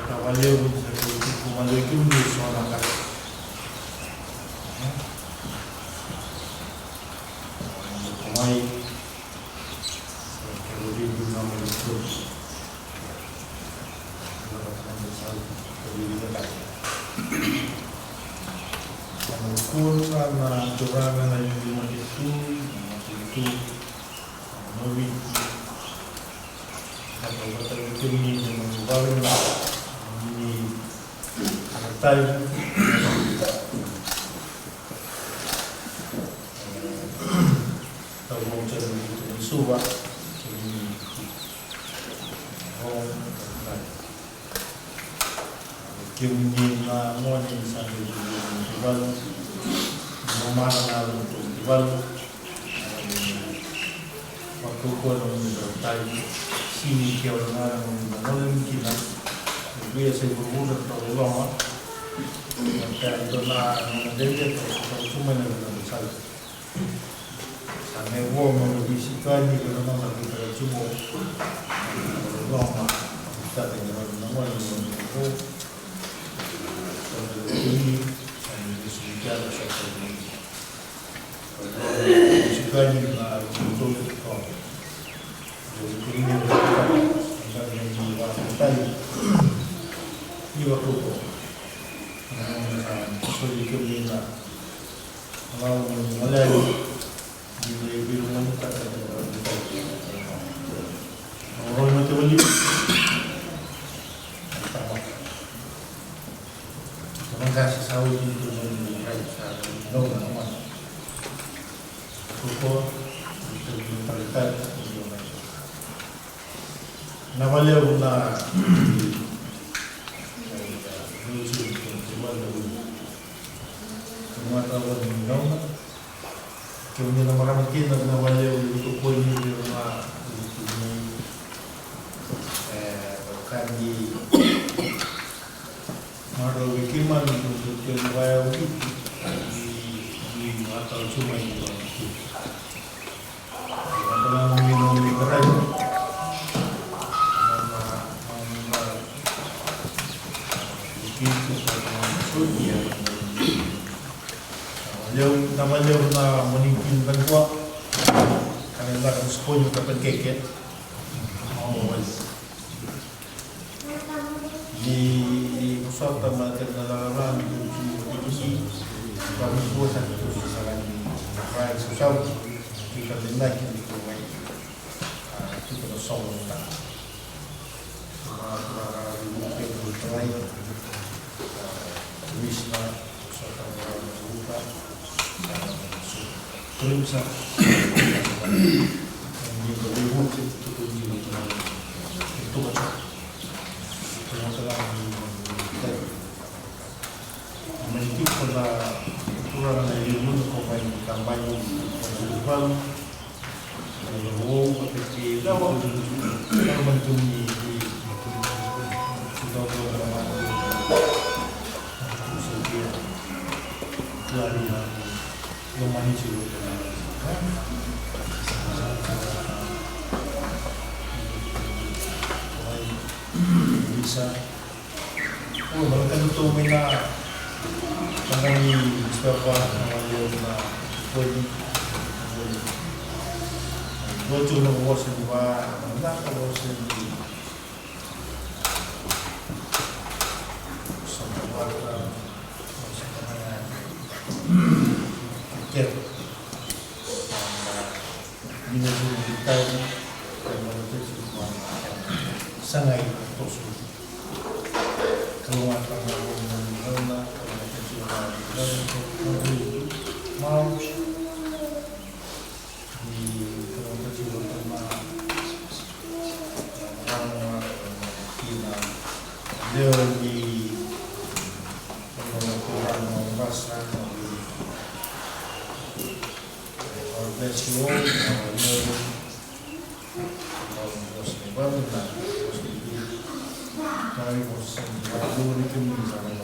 Cavaleiro itu di suara Kumai kemudian juga menyebut mengukur karena curangan yang dimana itu lebih atau betul ini mengubah ini hartai atau mau cari itu suah ini kemudian mau yang sambil jual memanah untuk jual waktu kau mendatai sini kau orang mengenal kita biasa berbulan terlalu lama maka itu nak menjadi terus cuma yang besar karena gua mengubisikkan di dalam kita cuma lama kita tinggal nama itu ini sudah sesuatu ini sudah juga untuk jadi ini adalah yang tadi ini waktu itu sesuatu yang kalau mulai di rumah kita orang itu wajib kasih sawi itu menjadi dong nama kuko itu mentalkan nama dia guna lucu cuma dulu cuma tahu dong kemudian nama mungkin nama dia untuk poin di rumah ini bukan di Maro wikiman untuk kewaya wiki di atau cuma itu. Kalau minum liberal, nama itu sudah namanya pernah menimpin bangkuak karena tak sepunya kapan keket. Di pusat tempat kendaraan di kami bosan itu misalnya baik sosial kita dengar itu itu terus sombong tak para mungkin berkelahi wisma pusat kendaraan buka terus yang berhubung itu macam menitip pada aturan yang mengkomen kampanye perubahan berhubung seperti dalam bentuk di sudah berapa sekian dari yang manusia bisa mereka itu mina kami seberapa namanya na poin lucu nunggu sebuah mana kalau sendiri sebuah ket ini juga kita yang menurut sebuah sangai tosu keluar dari mana dan mau di kelompok jiwa sama orang kita dia di orang bahasa organisasi kami bosan, aku ini cuma sama